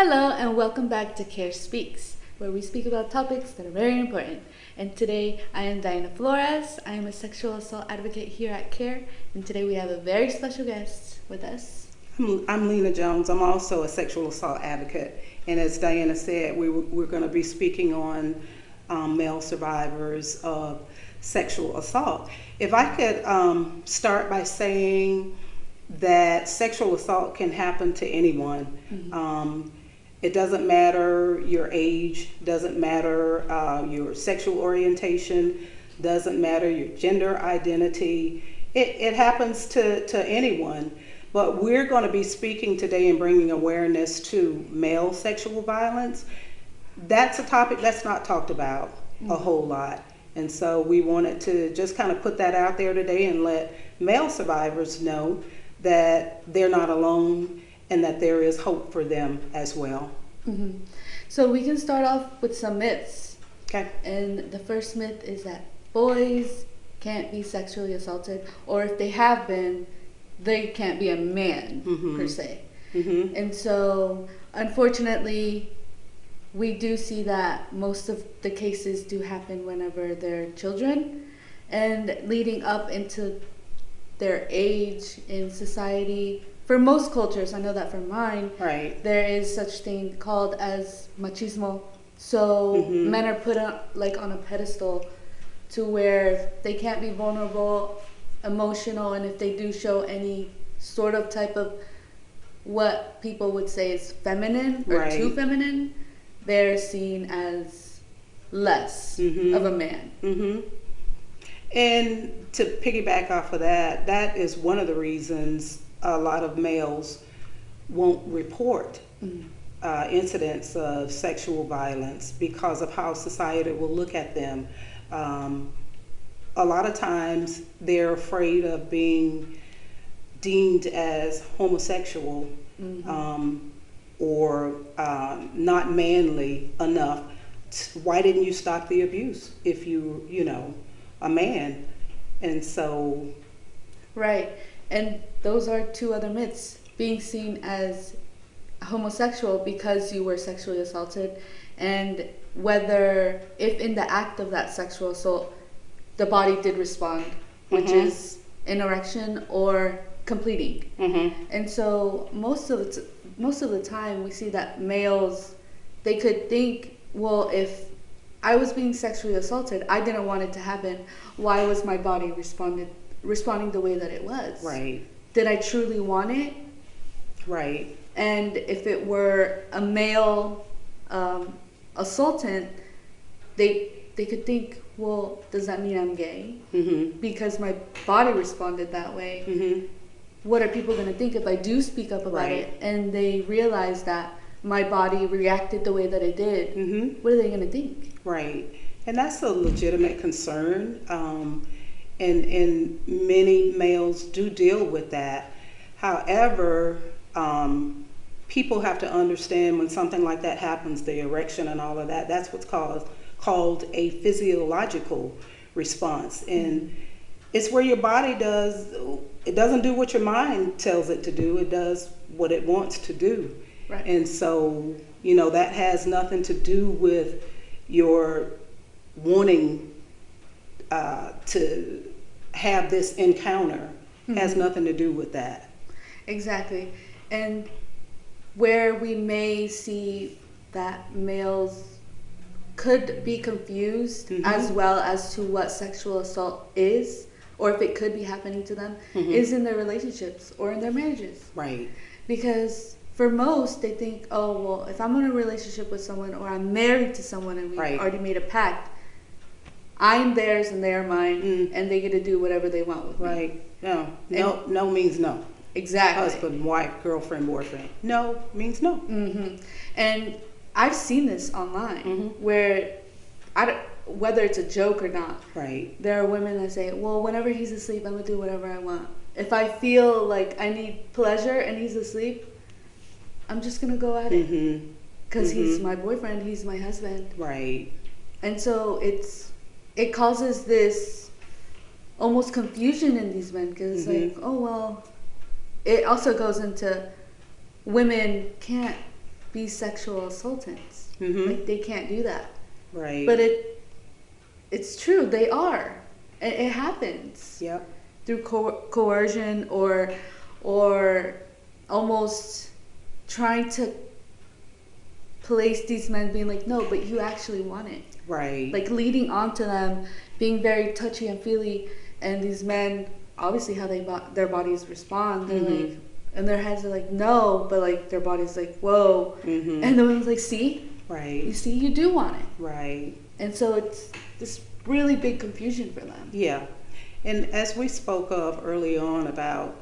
Hello and welcome back to C.A.R.E Speaks, where we speak about topics that are very important. And today I am Diana Flores. I am a sexual assault advocate here at C.A.R.E, and today we have a very special guest with us. I'm Lena Jones. I'm also a sexual assault advocate, and as Diana said, we're going to be speaking on male survivors of sexual assault. If I could start by saying that sexual assault can happen to anyone. Mm-hmm. It doesn't matter your age, doesn't matter your sexual orientation, doesn't matter your gender identity. It happens to anyone. But we're going to be speaking today and bringing awareness to male sexual violence. That's a topic that's not talked about a whole lot. And so we wanted to just kind of put that out there today and let male survivors know that they're not alone and that there is hope for them as well. Mm-hmm. So we can start off with some myths. Okay. And the first myth is that boys can't be sexually assaulted, or if they have been, they can't be a man, per se. Mm-hmm. And so, unfortunately, we do see that most of the cases do happen whenever they're children, and leading up into their age in society. For most cultures, I know that for mine, Right. there is such thing called as machismo. So men are put on, on a pedestal to where they can't be vulnerable, emotional, and if they do show any sort of type of what people would say is feminine or Right. too feminine, they're seen as less of a man. Mm-hmm. And to piggyback off of that, that is one of the reasons a lot of males won't report incidents of sexual violence because of how society will look at them. A lot of times they're afraid of being deemed as homosexual or not manly enough. Why didn't you stop the abuse if you know, a man? And so... Right. And those are two other myths. Being seen as homosexual because you were sexually assaulted, and whether, if in the act of that sexual assault, the body did respond, which is an erection or completing. And so most of the time we see that males, they could think, well, if I was being sexually assaulted, I didn't want it to happen. Why was my body responding the way that it was? Right. Did I truly want it? Right. And if it were a male assaultant, they could think, well, does that mean I'm gay? Because my body responded that way. What are people going to think if I do speak up about it? And they realize that my body reacted the way that it did. What are they going to think? Right. And that's a legitimate concern. And many males do deal with that. However, people have to understand when something like that happens, the erection and all of that, that's what's called a physiological response. And it's where your body it doesn't do what your mind tells it to do, it does what it wants to do. Right. And so, that has nothing to do with your wanting to have this encounter. Has nothing to do with that. Exactly. And where we may see that males could be confused as well as to what sexual assault is, or if it could be happening to them, is in their relationships or in their marriages. Right. Because for most, they think, oh, well, if I'm in a relationship with someone or I'm married to someone and we've already made a pact, I'm theirs and they're mine, and they get to do whatever they want with me. Right. No means no. Exactly. Husband, wife, girlfriend, boyfriend. No means no. And I've seen this online where, whether it's a joke or not, there are women that say, well, whenever he's asleep, I'm going to do whatever I want. If I feel like I need pleasure and he's asleep, I'm just going to go at it. Because he's my boyfriend, he's my husband. Right. And so it causes this almost confusion in these men, because it's like, oh, well, it also goes into women can't be sexual assaultants. Mm-hmm. Like, they can't do that. Right. But it's true, they are. It happens. Yep. Through coercion or almost trying to place these men being like, no, but you actually want it. Right. Like, leading on to them, being very touchy and feely, and these men, obviously how their bodies respond, they're Mm-hmm. like, and their heads are like, no, but like their body's like, whoa. Mm-hmm. And the woman's like, see? Right. You see, you do want it. Right. And so it's this really big confusion for them. Yeah. And as we spoke of early on about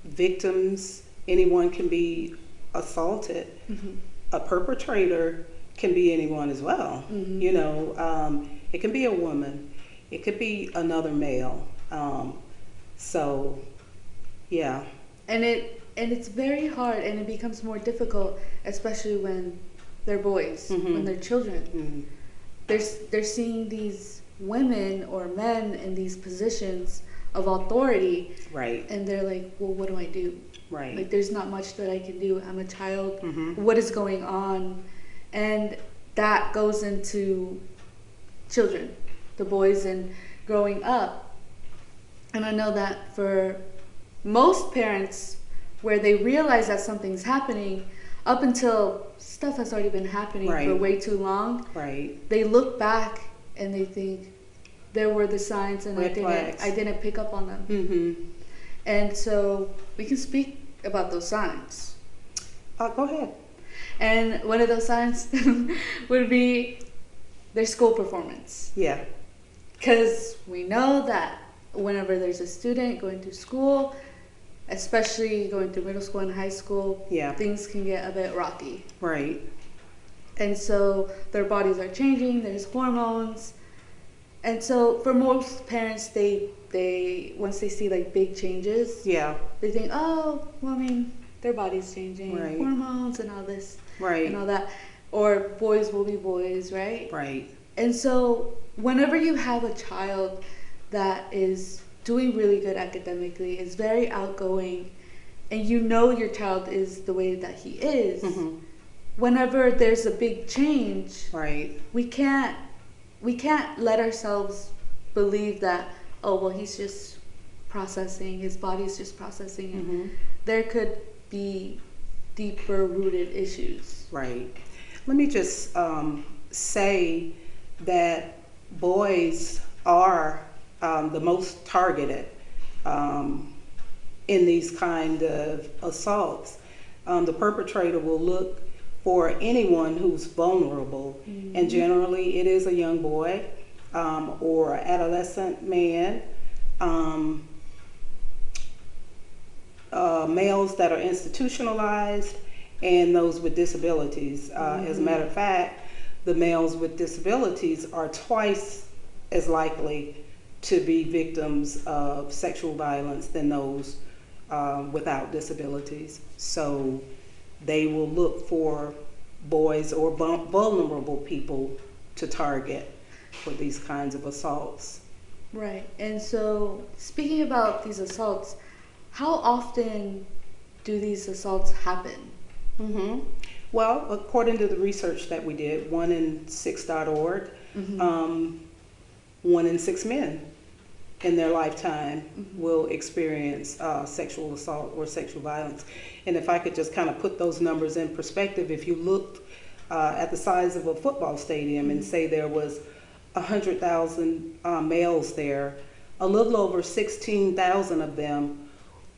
victims, anyone can be assaulted. Mm-hmm. A perpetrator can be anyone as well. Mm-hmm. You know, it can be a woman, it could be another male. So, yeah. And it's very hard, and it becomes more difficult, especially when they're boys, Mm-hmm. when they're children. Mm-hmm. They're seeing these women or men in these positions of authority, Right. and they're like, well, what do I do? Right. Like, there's not much that I can do. I'm a child. Mm-hmm. What is going on? And that goes into children, the boys, and growing up. And I know that for most parents, where they realize that something's happening, up until stuff has already been happening Right. for way too long, Right. they look back and they think there were the signs and Red flags. I didn't pick up on them. Mm-hmm. And so we can speak about those signs. Go ahead. And one of those signs would be their school performance. Yeah. Because we know that whenever there's a student going through school, especially going through middle school and high school, Yeah. things can get a bit rocky. Right. And so their bodies are changing, there's hormones. And so for most parents, they once they see like big changes, Yeah. they think, oh, well, I mean, their body's changing, Right. hormones and all this Right. and all that. Or boys will be boys, right? Right. And so whenever you have a child that is doing really good academically, is very outgoing, and you know your child is the way that he is, Mm-hmm. whenever there's a big change, Right. we can't let ourselves believe that, oh, well, he's just processing, his body's just processing it. Mm-hmm. There could be deeper rooted issues. Right. Let me just say that boys are the most targeted in these kind of assaults. The perpetrator will look for anyone who's vulnerable, Mm-hmm. and generally it is a young boy or adolescent man. Males that are institutionalized, and those with disabilities. As a matter of fact, the males with disabilities are twice as likely to be victims of sexual violence than those without disabilities. So they will look for boys or vulnerable people to target for these kinds of assaults. Right. And so, speaking about these assaults, how often do these assaults happen? Mm-hmm. Well, according to the research that we did, 1in6.org, Mm-hmm. 1 in 6 men in their lifetime will experience sexual assault or sexual violence. And if I could just kind of put those numbers in perspective, if you looked at the size of a football stadium and say there was 100,000 males there, a little over 16,000 of them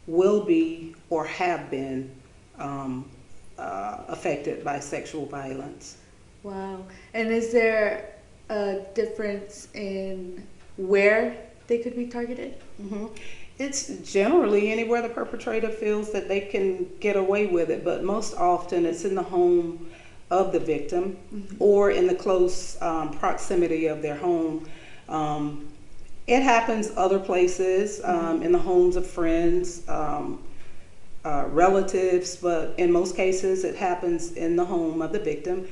will be or have been affected by sexual violence. Wow. And is there a difference in where they could be targeted? Mm-hmm. It's generally anywhere the perpetrator feels that they can get away with it, but most often it's in the home of the victim or in the close proximity of their home. It happens other places, in the homes of friends, relatives, but in most cases it happens in the home of the victim,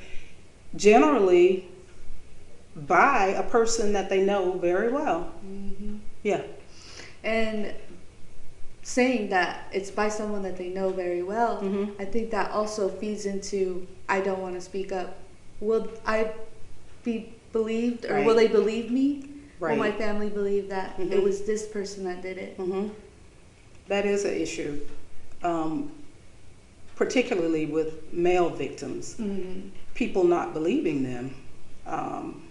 generally by a person that they know very well. Mm-hmm. Yeah. And saying that it's by someone that they know very well, Mhm. I think that also feeds into, I don't want to speak up. Will I be believed, or will they Right. believe me? Will my Right. family believe that it Mhm. was this person that did it? Mhm. That is an issue, um, particularly with male victims. Mm-hmm. People not believing them, um,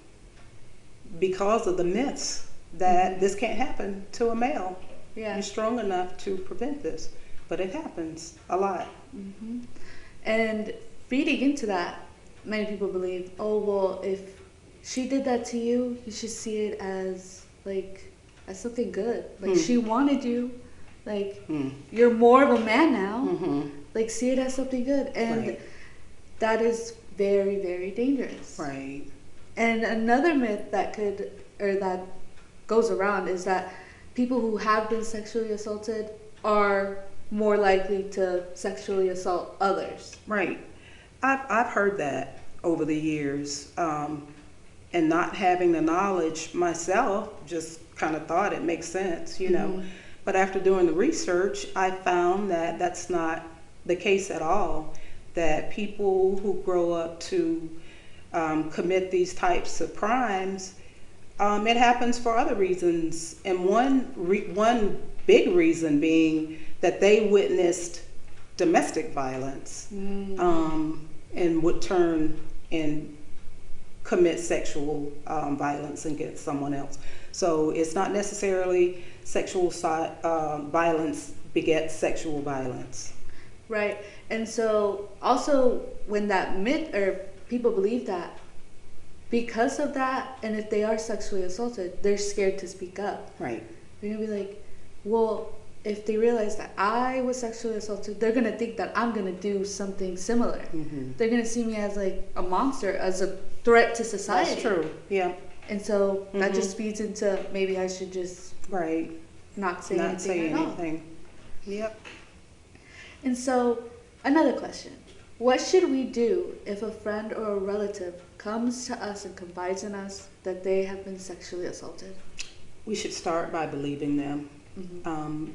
because of the myths that Mm-hmm. this can't happen to a male. Yeah. You're strong enough to prevent this, but it happens a lot. Mm-hmm. And feeding into that, many people believe, oh well, if she did that to you, you should see it as like as something good. Like Hmm. she wanted you, like Hmm. you're more of a man now. Mm-hmm. Like see it as something good, and Right. that is very very dangerous. Right. And another myth that could, or that goes around, is that people who have been sexually assaulted are more likely to sexually assault others. Right. I've heard that over the years, and not having the knowledge myself, just kind of thought it makes sense, you know. Mm-hmm. But after doing the research, I found that that's not the case at all. That people who grow up to commit these types of crimes, it happens for other reasons, and one big reason being that they witnessed domestic violence, and would turn and commit sexual violence against someone else. So it's not necessarily violence begets sexual violence. Right. And so also when that myth, or people believe that, because of that, and if they are sexually assaulted, they're scared to speak up. Right. They're gonna be like, well, if they realize that I was sexually assaulted, they're gonna think that I'm gonna do something similar. Mm-hmm. They're gonna see me as like a monster, as a threat to society. That's true. Yeah. And so that Mhm. just feeds into, maybe I should just Right. not say Not anything say at all. anything. Yep. And so, another question. What should we do if a friend or a relative comes to us and confides in us that they have been sexually assaulted? We should start by believing them,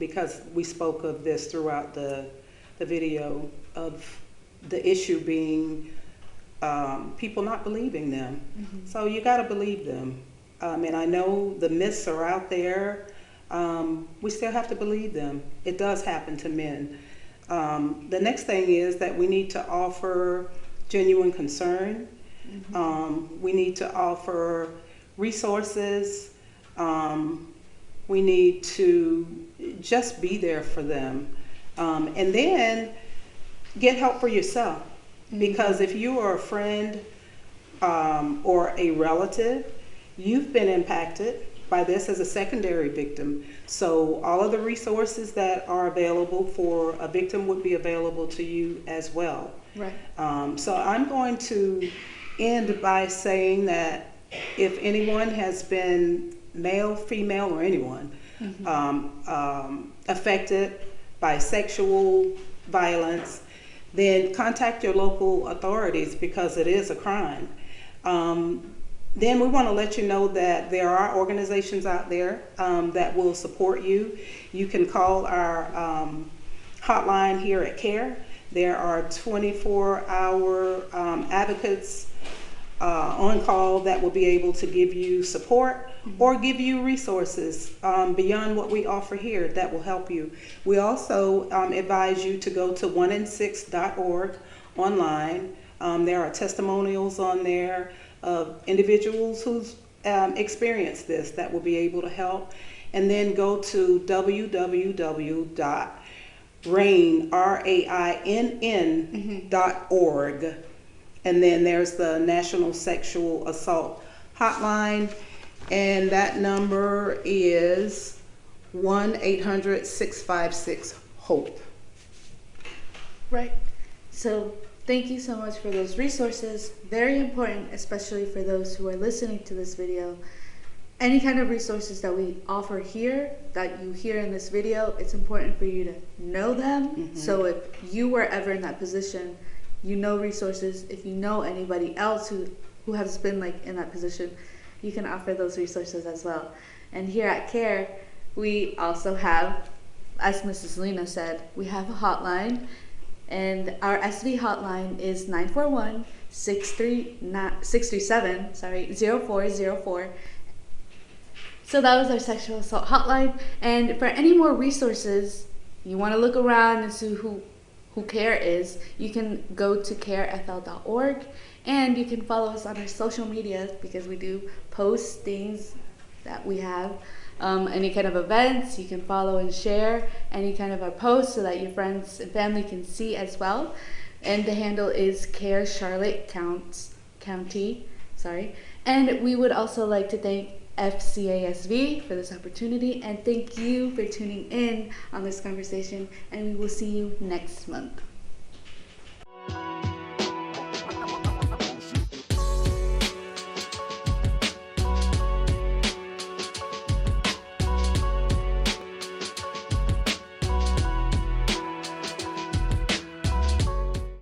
because we spoke of this throughout the video, of the issue being people not believing them. Mm-hmm. So you got to believe them. And I know the myths are out there. We still have to believe them. It does happen to men. The next thing is that we need to offer genuine concern. We need to offer resources. We need to just be there for them. And then get help for yourself. Because if you are a friend or a relative, you've been impacted by this as a secondary victim. So all of the resources that are available for a victim would be available to you as well. Right. So I'm going to end by saying that if anyone has been, male, female, or anyone, affected by sexual violence, then contact your local authorities, because it is a crime. Then we want to let you know that there are organizations out there that will support you. You can call our hotline here at C.A.R.E. There are 24-hour advocates on call that will be able to give you support or give you resources beyond what we offer here that will help you. We also advise you to go to 1in6.org online. There are testimonials on there of individuals who's experienced this that will be able to help. And then go to www.rainn.org. And then there's the National Sexual Assault Hotline, and that number is 1-800-656-HOPE. Right. So thank you so much for those resources. Very important, especially for those who are listening to this video. Any kind of resources that we offer here, that you hear in this video, it's important for you to know them. So if you were ever in that position, you know resources. If you know anybody else who has been like in that position, you can offer those resources as well. And here at C.A.R.E, we also have as Mrs. Lena said, we have a hotline, and our SV hotline is 941-637-0404. So that was our sexual assault hotline. And for any more resources, you want to look around and see who C.A.R.E is, you can go to carefl.org, and you can follow us on our social media, because we do post things that we have. Any kind of events, you can follow and share any kind of our posts so that your friends and family can see as well. And the handle is C.A.R.E Charlotte County. And we would also like to thank FCASV for this opportunity, and thank you for tuning in on this conversation, and we will see you next month.